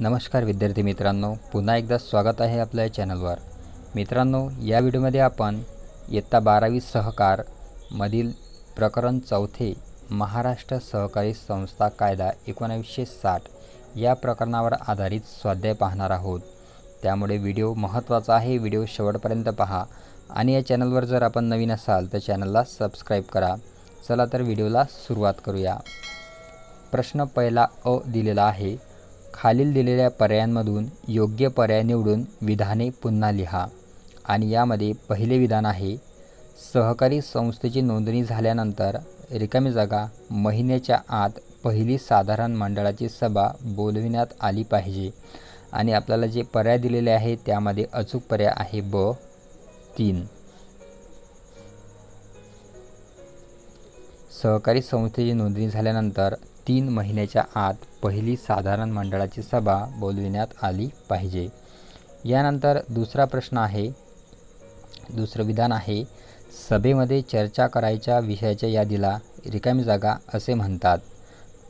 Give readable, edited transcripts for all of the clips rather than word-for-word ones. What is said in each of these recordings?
नमस्कार विद्यार्थी मित्रांनो, पुन्हा एकदा स्वागत आहे आपल्या चॅनलवर। मित्रांनो, या व्हिडिओमध्ये आपण इयत्ता 12वी सहकार मधील प्रकरण 4 महाराष्ट्र सहकारी संस्था कायदा 1960 या प्रकरणावर आधारित स्वाध्याय पाहणार आहोत। त्यामुळे व्हिडिओ महत्त्वाचा आहे, व्हिडिओ शेवटपर्यंत पहा आणि या चॅनलवर जर आपण नवीन असाल तर चॅनलला सबस्क्राइब करा। चला तर व्हिडिओला सुरुवात करूया। प्रश्न पहिला अ दिलेला आहे। खालील दिलेल्या पर्यायांमधून योग्य पर्याय निवडून विधाने पुन्हा लिहा। आणि यामध्ये पहिले विधान आहे, सहकारी संस्थेची नोंदणी झाल्यानंतर रिकामी जागा महिन्याच्या आत पहिली साधारण मंडळाची सभा बोलविण्यात आली पाहिजे। आणि आपल्याला जे पर्याय दिलेले आहे त्यामध्ये अचूक पर्याय आहे ब 3। सहकारी संस्थेची नोंदणी झाल्यानंतर 3 महिन्याच्या आत पहिली साधारण मंडळाची सभा बोलविण्यात आली पाहिजे। यानंतर दुसरा प्रश्न आहे, दुसरं विधान आहे, सभेमध्ये चर्चा करायच्या विषयाच्या यादीला रिकामी जागा असे म्हणतात।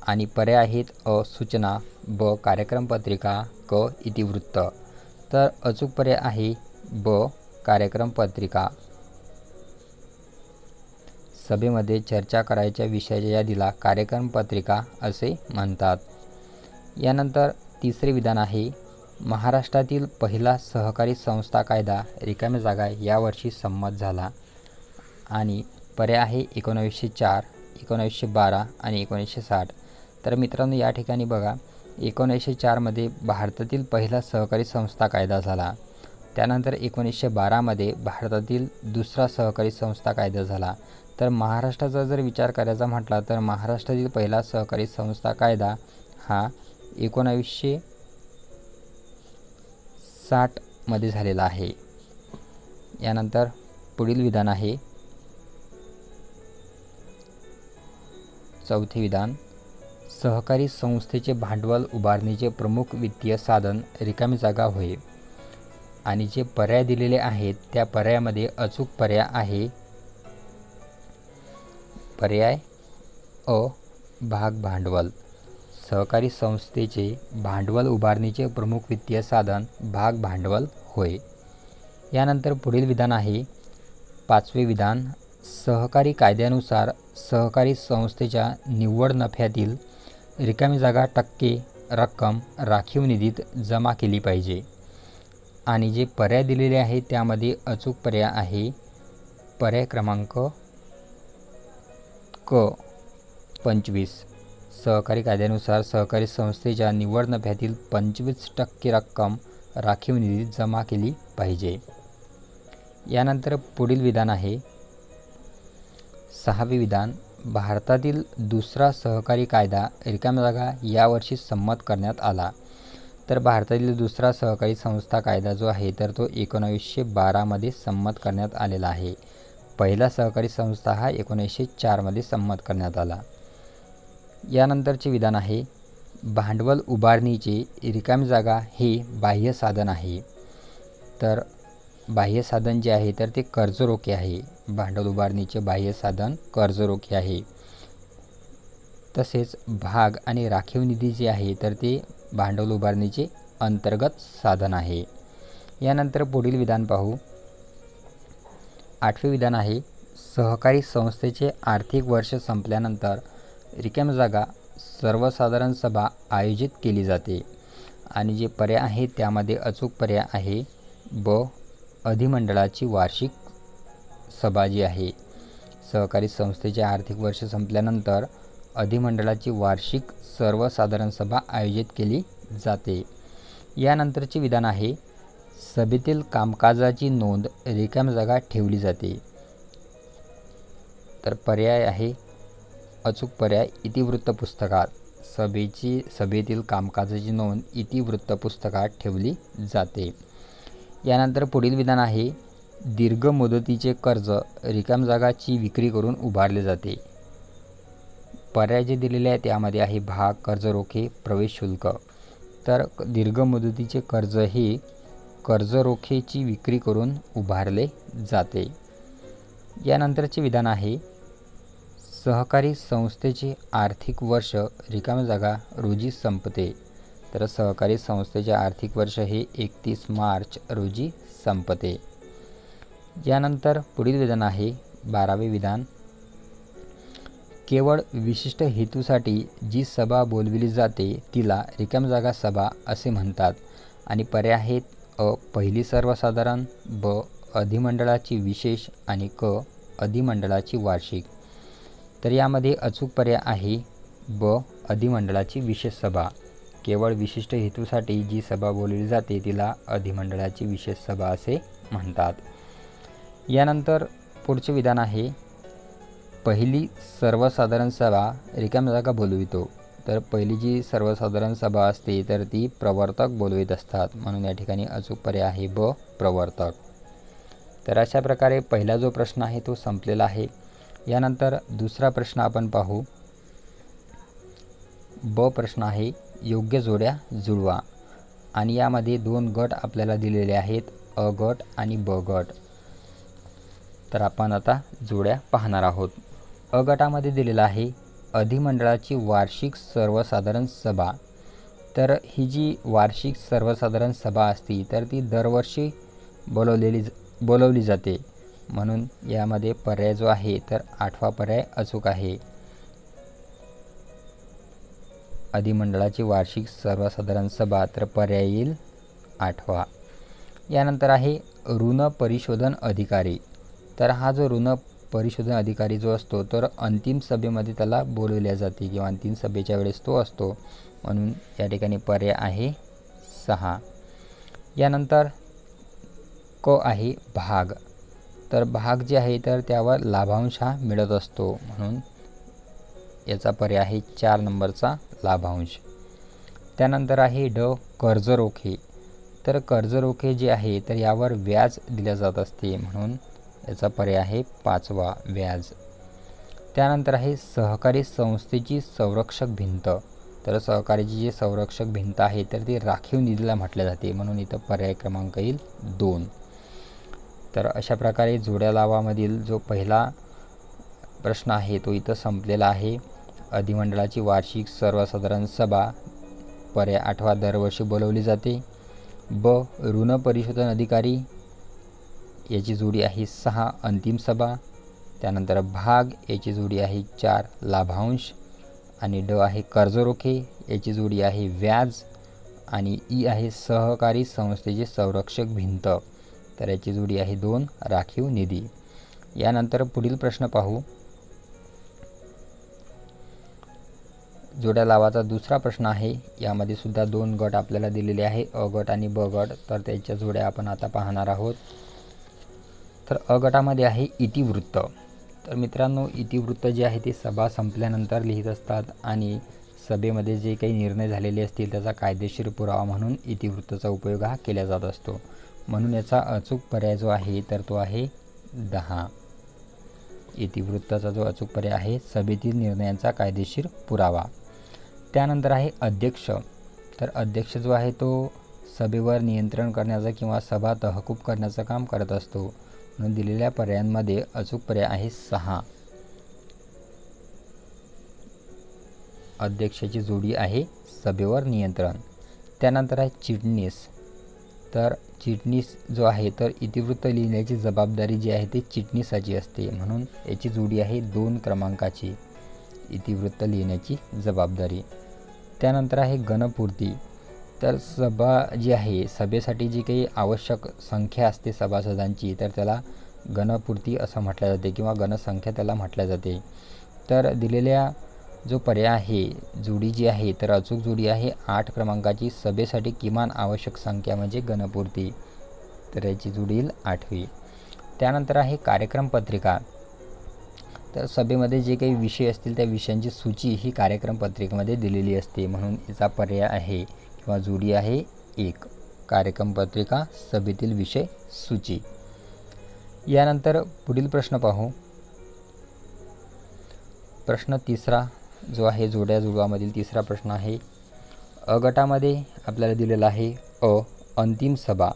आणि पर्याय आहेत अ सूचना, ब कार्यक्रम पत्रिका, क इतिवृत्त। तर अचूक पर्याय आहे ब कार्यक्रम पत्रिका। सभेमध्ये चर्चा करायच्या विषयाच्या यादीला कार्यक्रम पत्रिका असे म्हणतात। यानंतर तिसरे विधान आहे, महाराष्ट्रातील पहिला सहकारी संस्था कायदा रिकाम्या जागा यावर्षी संमत झाला। आणि पर्याय आहे 1904, 1912 आणि 1960। तर मित्रांनो, या ठिकाणी बघा, 1904 मध्ये भारतातील पहिला सहकारी संस्था कायदा झाला। त्यानंतर 1912 मध्ये भारतातील दुसरा सहकारी संस्था कायदा झाला। तर महाराष्ट्राचा जर विचार करायचा म्हटला तर महाराष्ट्रातील पहिला सहकारी संस्था कायदा हा 1960 मध्ये झालेला आहे। यानंतर पुढील विधान आहे, चौथे विधान, सहकारी संस्थेचे भांडवल उभारणीचे प्रमुख वित्तीय साधन रिकामी जागा होय। आणि जे पर्याय दिलेले आहेत त्या पर्यायामध्ये अचूक पर्याय आहे पर्याय अ भाग भांडवल। सहकारी संस्थेचे भांडवल उभारणीचे प्रमुख वित्तीय साधन भाग भांडवल होय। यानंतर पुढील विधान आहे, पाचवे विधान, सहकारी कायद्यानुसार सहकारी संस्थेच्या निव्वळ नफ्यातील रिकामी जागा टक्के रक्कम राखीव निधीत जमा केली पाहिजे। आणि जे पर्याय दिलेले आहेत त्यामध्ये अचूक पर्याय आहे पर्याय क्रमांक क 25। सहकारी कायद्यानुसार सहकारी संस्थेच्या निव्वळ नफ्यातील 25% रक्कम राखीव निधीत जमा केली पाहिजे। यानंतर पुढील विधान आहे, सहावे विधान, भारतातील दुसरा सहकारी कायदा रिकाम्या जागा यावर्षी संमत करण्यात आला। तर भारतातील दुसरा सहकारी संस्था कायदा जो आहे तर तो 1912 मध्ये संमत करण्यात आलेला आहे। पहिला सहकारी संस्था हा 1904 मध्ये संमत करण्यात आला। यानंतरचे विधान आहे, भांडवल उभारणीचे रिकामी जागा हे बाह्य साधन आहे। तर बाह्य साधन जे आहे तर ते कर्जरोखे आहे। भांडवल उभारणीचे बाह्य साधन कर्जरोखे आहे। तसेच भाग आणि राखीव निधी जे आहे तर ते भांडवल उभारणीचे अंतर्गत साधन आहे। यानंतर पुढील विधान पाहू, आठवे विधान आहे, सहकारी संस्थेचे आर्थिक वर्ष संपल्यानंतर रिकाम्या जागा सर्वसाधारण सभा आयोजित केली जाते। आणि जे पर्याय आहे त्यामध्ये अचूक पर्याय आहे ब अधिमंडळाची वार्षिक सभा जी आहे। सहकारी संस्थेचे आर्थिक वर्ष संपल्यानंतर अधिमंडळाची वार्षिक सर्वसाधारण सभा आयोजित केली जाते। यानंतरचे विधान आहे, सभेतील कामकाजाची नोंद रिकाम्या जागा ठेवली जाते। तर पर्याय आहे अचूक पर्याय इतिवृत्त पुस्तकात। सभेतील कामकाजाची नोंद इतिवृत्त पुस्तकात ठेवली जाते। यानंतर पुढील विधान आहे, दीर्घ मुदतीचे कर्ज रिकाम्या जागाची विक्री करून उभारले जाते। पर्याय जे दिलेले आहे त्यामध्ये आहे भाग, कर्जरोखे, प्रवेश शुल्क। तर दीर्घ मुदतीचे कर्ज हे कर्जरोखेची विक्री करून उभारले जाते। यानंतरचे विधान आहे, सहकारी संस्थेचे आर्थिक वर्ष रिकाम्या जागा रोजी संपते। तर सहकारी संस्थेचे आर्थिक वर्ष हे 31 मार्च रोजी संपते. यानंतर पुढील विधान आहे 12वे विधान. केवळ विशिष्ट हेतूसाठी जी सभा बोलविली जाते तिला रिकामी जागा सभा असे म्हणतात. आणि पर्याय आहेत अ. पहिली सर्वसाधारण, ब. अधिमंडळाची विशेष आणि क. अधिमंडळाची वार्षिक. तर यामध्ये अचूक पर्याय आहे ब. अधिमंडळाची विशेष सभा. केवळ विशिष्ट हेतूसाठी जी सभा बोलवली जाते तिला अधिमंडळाची विशेष सभा असे म्हणतात. यानंतर पुढचे विधान आहे पहिली सर्वसाधारण सभा रिकाम्या जागा बोलवितो. तर पहिली जी सर्वसाधारण सभा असते तर ती प्रवर्तक बोलवित असतात, म्हणून या ठिकाणी अचूक पर्याय आहे ब. प्रवर्तक. तर अशा प्रकारे पहिला जो प्रश्न आहे तो संपलेला आहे. यानंतर दुसरा प्रश्न आपण पाहू. ब प्रश्न आहे योग्य जोड्या जुळवा. आणि यामध्ये 2 गट आपल्याला दिलेले आहेत, अ गट आणि ब गट. तर आपण आता जोड्या पाहणार आहोत. अ गटामध्ये दिलेला आहे अधिमंडळाची वार्षिक सर्वसाधारण सभा. तर ही जी वार्षिक सर्वसाधारण सभा असती तर ती दरवर्षी बोलवली जाते, म्हणून यामध्ये पर्याय जो आहे तर 8वा पर्याय अचूक आहे. अधिमंडळाची वार्षिक सर्वसाधारण सभा, तर पर्याय येईल 8वा. यानंतर आहे ऋण परिशोधन अधिकारी. तर हा जो ऋण परिशोधन अधिकारी जो असतो तर अंतिम सभेमध्ये त्याला बोलवले जाते किंवा अंतिम सभेच्या वेळेस तो असतो, म्हणून या ठिकाणी पर्याय आहे 6. यानंतर क आहे भाग. तर भाग जे आहे तर त्यावर लाभांश हा मिळत असतो, म्हणून याचा पर्याय आहे 4 नंबरचा लाभांश. त्यानंतर आहे ड कर्जरोखे. तर कर्जरोखे जे आहे तर यावर व्याज दिले जात असते, म्हणून याचा पर्याय आहे 5वा व्याज. त्यानंतर आहे सहकारी संस्थेची संरक्षक भिंत. तर सहकारीची जी संरक्षक भिंत आहे तर ती राखीव निधीला म्हटले जाते, म्हणून इथं पर्याय क्रमांक येईल 2. तर अशा प्रकारे जोड्या लावामधील जो पहिला प्रश्न आहे तो इथं संपलेला आहे. अधिमंडळाची वार्षिक सर्वसाधारण सभा, पर्याय 8वा दरवर्षी बोलवली जाते. ब. ऋण परिशोधन अधिकारी, याची जोडी आहे 6 अंतिम सभा. त्यानंतर भाग, याची जोडी आहे 4 लाभांश. आणि ड आहे कर्जरोखे, याची जोडी आहे व्याज. आणि ई आहे सहकारी संस्थेचे संरक्षक भिंत, तर याची जोडी आहे 2 राखीव निधी. यानंतर पुढील प्रश्न पाहू. जोड्या लावाचा दुसरा प्रश्न आहे. यामध्ये सुद्धा 2 गट आपल्याला दिलेले आहे, अ गट आणि ब गट. तर त्याच्या जोड्या आपण आता पाहणार आहोत. तर अ गटामध्ये आहे इतिवृत्त. तर मित्रांनो, इतिवृत्त जे आहे ते सभा संपल्यानंतर लिहित असतात आणि सभेमध्ये जे काही निर्णय झालेले असतील त्याचा कायदेशीर पुरावा म्हणून इतिवृत्ताचा उपयोग हा केला जात असतो, म्हणून याचा अचूक पर्याय जो आहे तर तो आहे 10. इतिवृत्ताचा जो अचूक पर्याय आहे सभेतील निर्णयांचा कायदेशीर पुरावा. त्यानंतर आहे अध्यक्ष. तर अध्यक्ष जो आहे तो सभेवर नियंत्रण करण्याचं किंवा सभा तहकूब करण्याचं काम करत असतो, म्हणून दिलेल्या पर्यायांमध्ये अचूक पर्याय आहे 6. अध्यक्षाची जोडी आहे सभेवर नियंत्रण. त्यानंतर आहे चिटणीस. तर चिटणीस जो आहे तर इतिवृत्त लिहिण्याची जबाबदारी जी आहे ती चिटणीसाची असते, म्हणून याची जोडी आहे 2 क्रमांकाची इतिवृत्त लिहिण्याची जबाबदारी. त्यानंतर आहे गणपूर्ती. तर सभा जी आहे, सभेसाठी जी काही आवश्यक संख्या असते सभासदांची तर त्याला गणपूर्ती असं म्हटलं जाते किंवा गणसंख्या त्याला म्हटलं जाते. तर दिलेल्या जो पर्याय आहे, जोडी जी आहे तर अचूक जोडी आहे 8 क्रमांकाची. सभेसाठी किमान आवश्यक संख्या म्हणजे गणपूर्ती, तर याची जोडी येईल 8वी. त्यानंतर आहे कार्यक्रम पत्रिका. तर सभेमध्ये जे काही विषय असतील त्या विषयांची सूची ही कार्यक्रम पत्रिकेमध्ये दिलेली असते, म्हणून याचा पर्याय आहे किंवा जोडी आहे 1 कार्यक्रम पत्रिका सभेतील विषय सूची. यानंतर पुढील प्रश्न पाहू. प्रश्न तिसरा जो आहे जोड्या जुळवामधील तिसरा प्रश्न आहे. अ गटामध्ये आपल्याला दिलेला आहे अ अंतिम सभा.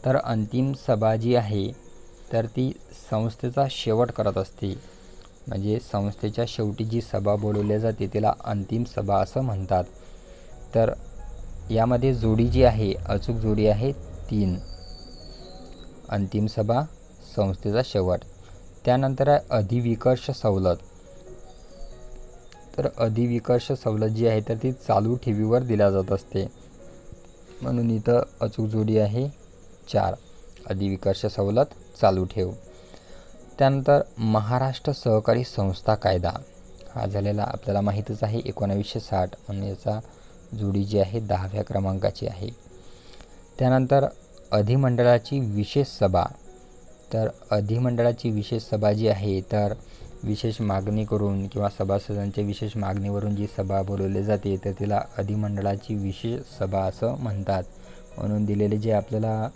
तर अंतिम सभा जी आहे तर ती संस्थेचा शेवट करत असते, म्हणजे संस्थेच्या शेवटी जी सभा बोलवली जाते तिला अंतिम सभा असं म्हणतात. तर यामध्ये जोडी जी आहे, अचूक जोडी आहे 3. अंतिम सभा, संस्थेचा शेवट. त्यानंतर आहे अधिविकर्ष सवलत. तर अधिविकर्ष सवलत जी आहे तर ती चालू ठेवीवर दिल्या जात असते, म्हणून इथं अचूक जोडी आहे 4. अधिविकर्ष सवलत, चालू ठेव. त्यानंतर महाराष्ट्र सहकारी संस्था कायदा हा झालेला आपल्याला माहीतच आहे 1960, म्हणून याचा जोडी जी आहे 10व्या क्रमांकाची आहे. त्यानंतर अधिमंडळाची विशेष सभा. तर अधिमंडळाची विशेष सभा जी आहे तर विशेष मागणी करून किंवा सभासदांच्या विशेष मागणीवरून जी सभा बोलवली जाते तर तिला अधिमंडळाची विशेष सभा असं म्हणतात. म्हणून दिलेले जे आपल्याला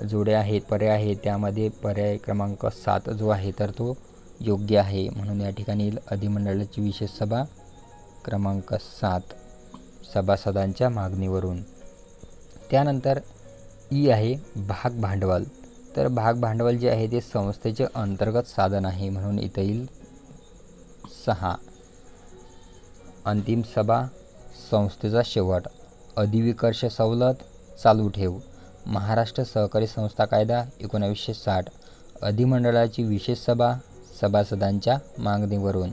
जोड्या आहेत, पर्याय आहेत, त्यामध्ये पर्याय क्रमांक 7 जो आहे तर तो योग्य आहे. म्हणून या ठिकाणी अधिमंडळाची विशेष सभा क्रमांक 7, सभासदांच्या मागणीवरून. त्यानंतर ई आहे भाग भांडवल. तर भाग भांडवल जे आहे ते संस्थेचे अंतर्गत साधन आहे, म्हणून इथं येईल 6. अंतिम सभा, संस्थेचा शेवट. अधिविकर्ष सवलत, चालू ठेव. महाराष्ट्र सहकारी संस्था कायदा 1960. अधिमंडळाची विशेष सभा, सभासदांच्या मागणीवरून.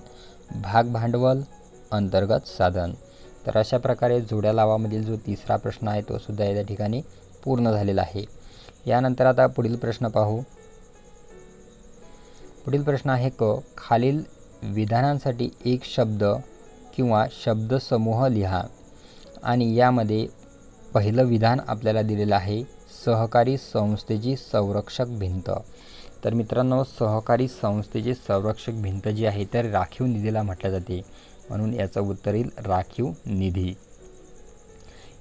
भाग भांडवल, अंतर्गत साधन. तर अशा प्रकारे जोड्या लावामधील जो तिसरा प्रश्न आहे तो सुद्धा या ठिकाणी पूर्ण झालेला आहे. यानंतर आता पुढील प्रश्न पाहू. पुढील प्रश्न आहे खालील विधानांसाठी एक शब्द किंवा शब्दसमूह लिहा आणि यामध्ये पहिलं विधान आपल्याला दिलेलं आहे सहकारी संस्थेची संरक्षक भिंत. तर मित्रांनो, सहकारी संस्थेची संरक्षक भिंत जी आहे तर राखीव निधीला म्हटले जाते, म्हणून याचं उत्तर येईल राखीव निधी.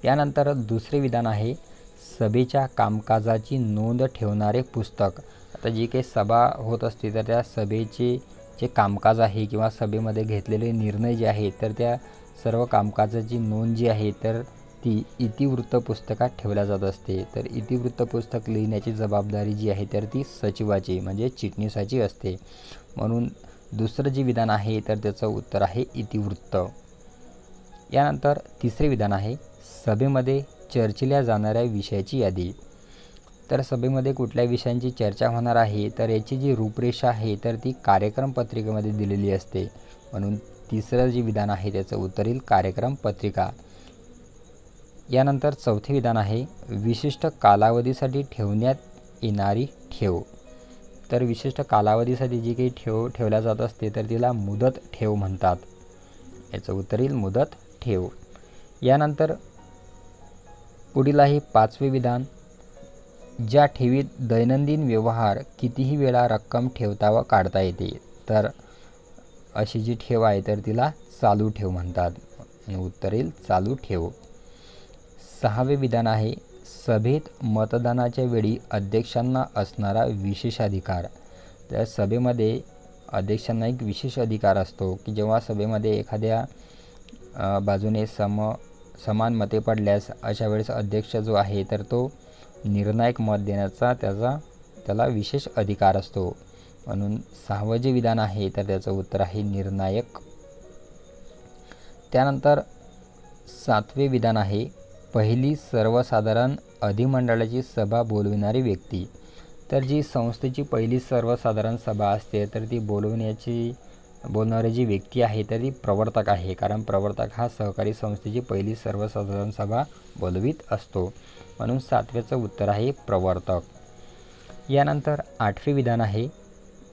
यानंतर दुसरे विधान आहे सभेच्या कामकाजाची नोंद ठेवणारे पुस्तक. आता जी काही सभा होत असते तर त्या सभेचे जे कामकाज आहे किंवा सभेमध्ये घेतलेले निर्णय जे आहेत तर त्या सर्व कामकाजाची नोंद जी आहे तर ती इतिवृत्त पुस्तकात ठेवल्या जात असते. तर इतिवृत्त पुस्तक लिहिण्याची जबाबदारी जी आहे तर ती सचिवाची म्हणजे चिटणीसाची असते. म्हणून दुसरं जे विधान आहे तर त्याचं उत्तर आहे इतिवृत्त. यानंतर तिसरे विधान आहे सभेमध्ये चर्चिल्या जाणाऱ्या विषयाची यादी. तर सभेमध्ये कुठल्या विषयांची चर्चा होणार आहे तर याची जी रूपरेषा आहे तर ती कार्यक्रम पत्रिकेमध्ये दिलेली असते, म्हणून तिसरं जे विधान आहे त्याचं उत्तर येईल कार्यक्रम पत्रिका. यानंतर चौथे विधान आहे विशिष्ट कालावधीसाठी ठेवण्यात येणारी ठेव. तर विशिष्ट कालावधीसाठी जी काही ठेवल्या जात असते तर तिला मुदत ठेव म्हणतात. याचं उत्तर येईल मुदत ठेव. यानंतर पुढील आहे पाचवे विधान ज्या ठेवीत दैनंदिन व्यवहार कितीही वेळा रक्कम ठेवता व काढता येते. तर अशी जी ठेव आहे तर तिला चालू ठेव म्हणतात, उत्तर येईल चालू ठेव. सहावे विधान आहे सभेत मतदानाच्या वेळी अध्यक्षांना असणारा विशेषाधिकार. तर सभेमध्ये अध्यक्षांना एक विशेष अधिकार असतो की जेव्हा सभेमध्ये एखाद्या बाजूने समान मते पडल्यास अशा वेळेस अध्यक्ष जो आहे तर तो निर्णायक मत देण्याचा त्याला विशेष अधिकार असतो, म्हणून सहावं जे विधान आहे तर त्याचं उत्तर आहे निर्णायक. त्यानंतर सातवे विधान आहे पहिली सर्वसाधारण अधिमंडळाची सभा बोलविणारी व्यक्ती. तर जी संस्थेची पहिली सर्वसाधारण सभा असते तर ती बोलणारी जी व्यक्ती आहे तर ती प्रवर्तक आहे, कारण प्रवर्तक हा सहकारी संस्थेची पहिली सर्वसाधारण सभा बोलवित असतो, म्हणून सातव्याचं उत्तर आहे प्रवर्तक. यानंतर आठवे विधान आहे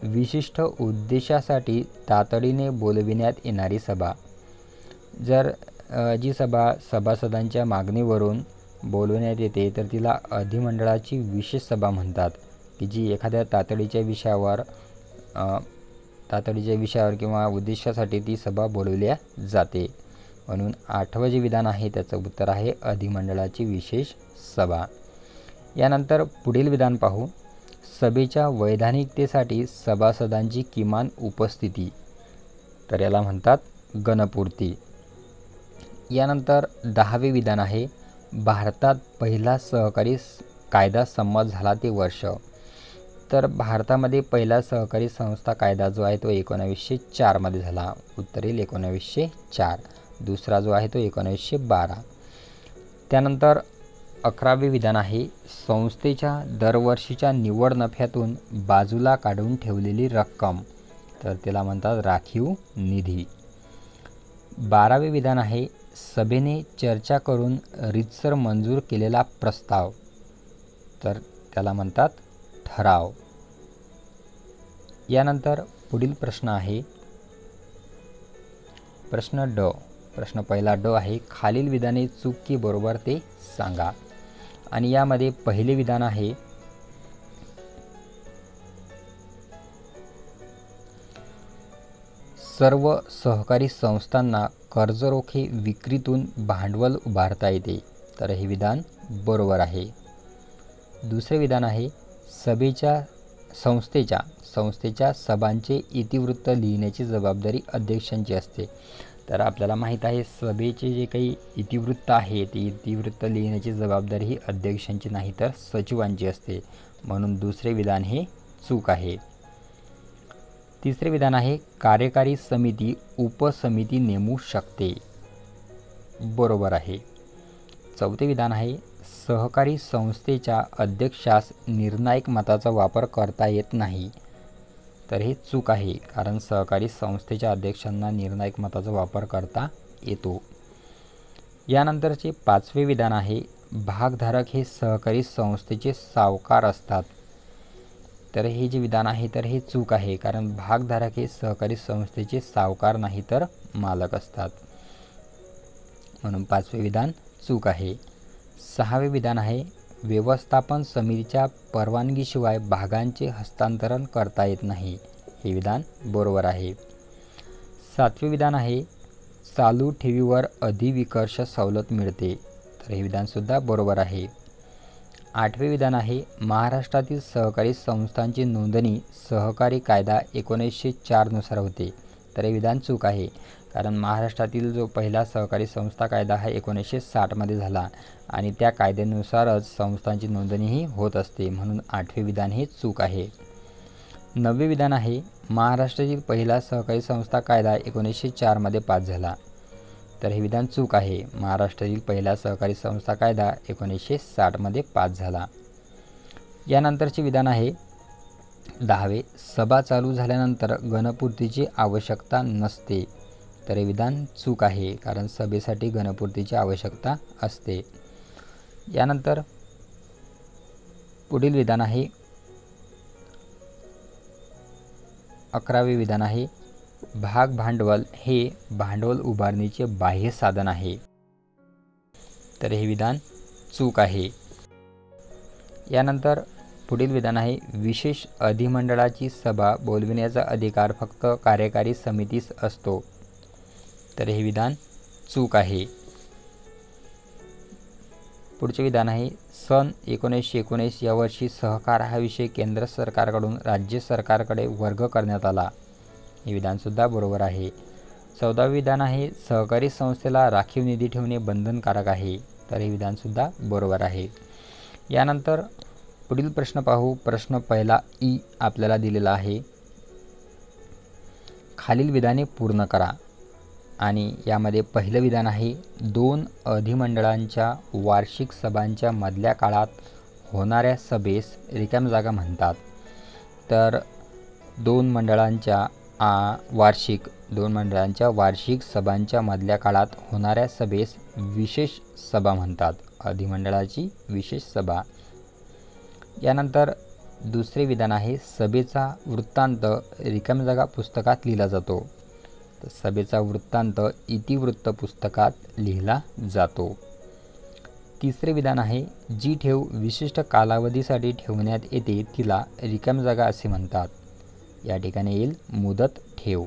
विशिष्ट उद्देशासाठी तातडीने बोलविण्यात येणारी सभा. जर जी सभा सभासदांच्या मागणीवरून बोलवण्यात येते तर तिला अधिमंडळाची विशेष सभा म्हणतात, की जी एखाद्या तातडीच्या विषयावर किंवा उद्देशासाठी ती सभा बोलवल्या जाते, म्हणून आठवं जे विधान आहे त्याचं उत्तर आहे अधिमंडळाची विशेष सभा. यानंतर पुढील विधान पाहू सभेच्या वैधानिकतेसाठी सभासदांची किमान उपस्थिती. तर याला म्हणतात गणपूर्ती. यानंतर 10वे विधान आहे भारतात पहिला सहकारी कायदा संमत झाला ते वर्ष. तर भारतामध्ये पहिला सहकारी संस्था कायदा जो आहे तो 1904 मध्ये झाला, उत्तर येईल 1904. दुसरा जो आहे तो 1912. त्यानंतर 11वे विधान आहे, संस्थेच्या दरवर्षीच्या निव्वळ नफ्यातून बाजूला काढून ठेवलेली रक्कम, तर त्याला म्हणतात राखीव निधी. 12वे विधान आहे, सभेने चर्चा करून रीतसर मंजूर केलेला प्रस्ताव, तर त्याला म्हणतात ठराव. यानंतर पुढील प्रश्न आहे प्रश्न ड. प्रश्न पहिला ड आहे, खालील विधाने चूक की बरोबर ते सांगा. आणि यामध्ये पहिले विधान आहे, सर्व सहकारी संस्थांना कर्जरोखे विक्रीतून भांडवल उभारता येते, तर हे विधान बरोबर आहे. दुसरे विधान आहे, संस्थेच्या सभांचे इतिवृत्त लिहिण्याची जबाबदारी अध्यक्षांची असते. तर आपल्याला माहीत आहे, सभेचे जे काही इतिवृत्त आहे ते इतिवृत्त लिहिण्याची जबाबदारी ही अध्यक्षांची नाही तर सचिवांची असते, म्हणून दुसरे विधान हे चूक आहे. तिसरे विधान आहे, कार्यकारी समिती उपसमिती नेमू शकते, बरोबर आहे. चौथे विधान आहे, सहकारी संस्थेच्या अध्यक्षास निर्णायक मताचा वापर करता येत नाही, तर हे चूक आहे, कारण सहकारी संस्थेच्या अध्यक्षांना निर्णायक मताचा वापर करता येतो. यानंतरचे 5वे विधान आहे, भागधारक हे सहकारी संस्थेचे सावकार असतात, तर हे जे विधान आहे तर हे चूक आहे, कारण भागधारक हे सहकारी संस्थेचे सावकार नाही तर मालक असतात, म्हणून 5वे विधान चूक आहे. 6वे विधान आहे, व्यवस्थापन समितीच्या परवानगीशिवाय भागांचे हस्तांतरण करता येत नाही, हे विधान बरोबर आहे. 7वे विधान आहे, चालू ठेवीवर अधिविकर्ष सवलत मिळते, तर हे विधानसुद्धा बरोबर आहे. 8वे विधान आहे, महाराष्ट्रातील सहकारी संस्थांची नोंदणी सहकारी कायदा 1904 नुसार होते, तर हे विधान चूक आहे, कारण महाराष्ट्रातील जो पहिला सहकारी संस्था कायदा हा 1960 मध्ये झाला आणि त्या कायद्यानुसारच संस्थांची नोंदणीही होत असते, म्हणून 8वे विधान हे चूक आहे. 9वे विधान आहे, महाराष्ट्रातील पहिला सहकारी संस्था कायदा 1904 मध्ये पास झाला, तर हे विधान चूक आहे. महाराष्ट्रातील पहिला सहकारी संस्था कायदा 1960 मध्ये पास झाला. यानंतरचे विधान आहे 10वे, सभा चालू झाल्यानंतर गणपूर्तीची आवश्यकता नसते, तर हे विधान चूक आहे, कारण सभेसाठी गणपूर्तीची आवश्यकता असते. यानंतर पुढील विधान आहे 11वे विधान आहे, भाग भांडवल हे भांडवल उभारणीचे बाह्य साधन आहे, तर हे विधान चूक आहे. यानंतर पुढील विधान आहे, विशेष अधिमंडळाची सभा बोलविण्याचा अधिकार फक्त कार्यकारी समितीस असतो, तर हे विधान चूक आहे. पुढचे विधान आहे, सन 1919 या वर्षी सहकार हा विषय केंद्र सरकारकडून राज्य सरकारकडे वर्ग करण्यात आला, हे विधानसुद्धा बरोबर आहे. 14वे विधान आहे, सहकारी संस्थेला राखीव निधी ठेवणे बंधनकारक आहे, तर हे विधानसुद्धा बरोबर आहे. यानंतर पुढील प्रश्न पाहू. प्रश्न पहिला ई आपल्याला दिलेला आहे, खालील विधाने पूर्ण करा. आणि यामध्ये पहिलं विधान आहे, 2 अधिमंडळांच्या वार्षिक सभांच्या मधल्या काळात होणाऱ्या सभेस रिकाम्या जागा म्हणतात. तर 2 मंडळांच्या वार्षिक सभांच्या मधल्या काळात होणाऱ्या सभेस विशेष सभा म्हणतात, अधिमंडळाची विशेष सभा. यानंतर दुसरे विधान आहे, सभेचा वृत्तांत रिकाम्या जागा पुस्तकात लिहिला जातो, तर सभेचा वृत्तांत इतिवृत्त पुस्तकात लिहिला जातो. तिसरे विधान आहे, जी ठेव विशिष्ट कालावधीसाठी ठेवण्यात येते तिला रिकाम्या जागा असे म्हणतात, या ठिकाणी येईल मुदत ठेव.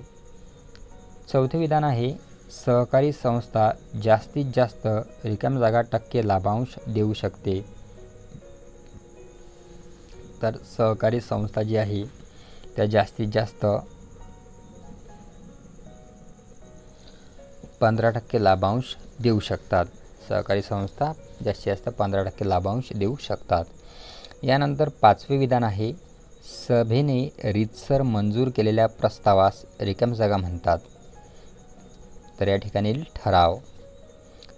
चौथे विधान आहे, सहकारी संस्था जास्तीत जास्त रिकाम्या जागा टक्के लाभांश देऊ शकते, तर सहकारी संस्था जी आहे त्या जास्तीत जास्त 15% लाभांश देऊ शकतात. सहकारी संस्था जास्तीत जास्त 15% लाभांश देऊ शकतात. यानंतर 5वे विधान आहे, सभेने रीतसर मंजूर केलेल्या प्रस्तावास रिकाम्या जागा म्हणतात, तर या ठिकाणी ठराव.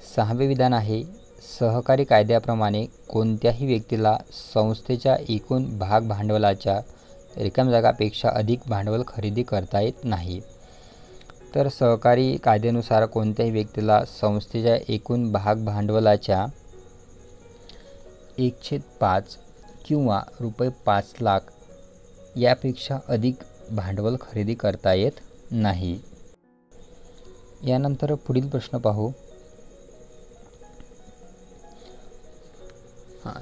6वे विधान आहे, सहकारी कायद्याप्रमाणे कोणत्याही व्यक्तीला संस्थेच्या एकूण भाग भांडवलाच्या रिकाम्या जागापेक्षा अधिक भांडवल खरेदी करता येत नाही. तर सहकारी कायद्यानुसार कोणत्याही व्यक्तीला संस्थेच्या एकूण भाग भांडवलाच्या 1/5 किंवा ₹5,00,000 यापेक्षा अधिक भांडवल खरेदी करता येत नाही. यानंतर पुढील प्रश्न पाहू.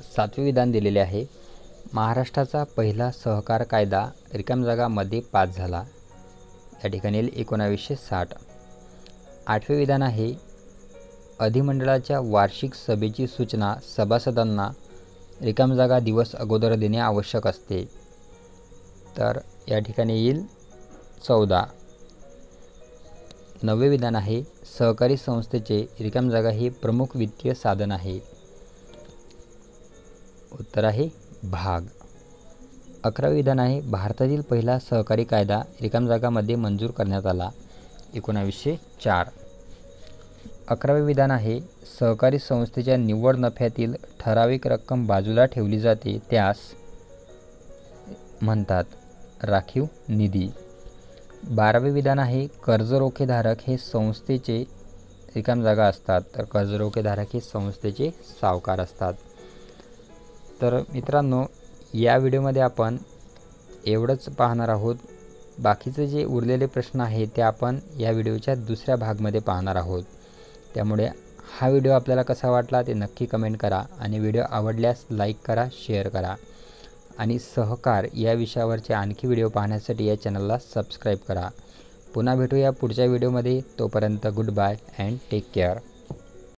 7वे विधान दिलेले आहे. महाराष्ट्राचा पहिला सहकार कायदा रिकाम्या जागांमध्ये पास झाला. या ठिकाणी येईल 1960. 8वे विधान आहे. अधिमंडळाच्या वार्षिक सभेची सूचना सभासदांना रिकाम्या जागा दिवस अगोदर देणे आवश्यक असते. तर या ठिकाणी येईल 14. 9वे विधान आहे. सहकारी संस्थेचे रिकाम्या जागा हे प्रमुख वित्तीय साधन आहे. उत्तर आहे भाग. 11वे विधान आहे. भारतातील पहिला सहकारी कायदा रिकाम्या जागांमध्ये मंजूर करण्यात आला. 1904. 11वे विधान आहे. सहकारी संस्थेच्या निव्वळ नफ्यातील ठराविक रक्कम बाजूला ठेवली जाते त्यास म्हणतात राखीव निधी. 12वे विधान आहे. कर्जरोखेधारक हे संस्थेचे रिकाम्या जागा असतात. तर कर्जरोखेधारक हे संस्थेचे सावकार असतात. तर मित्रांनो, या व्हिडिओमध्ये आपण एवढंच पाहणार आहोत. बाकीचे जे उरलेले प्रश्न आहेत ते आपण या व्हिडिओच्या दुसऱ्या भागामध्ये पाहणार आहोत. त्यामुळे हा व्हिडिओ आपल्याला कसा वाटला ते नक्की कमेंट करा आणि व्हिडिओ आवडल्यास लाईक करा, शेअर करा आणि सहकार या विषयावरचे आणखी व्हिडिओ पाहण्यासाठी या चॅनलला सबस्क्राईब करा. पुन्हा भेटूया पुढच्या व्हिडिओमध्ये. तोपर्यंत good bye and take care.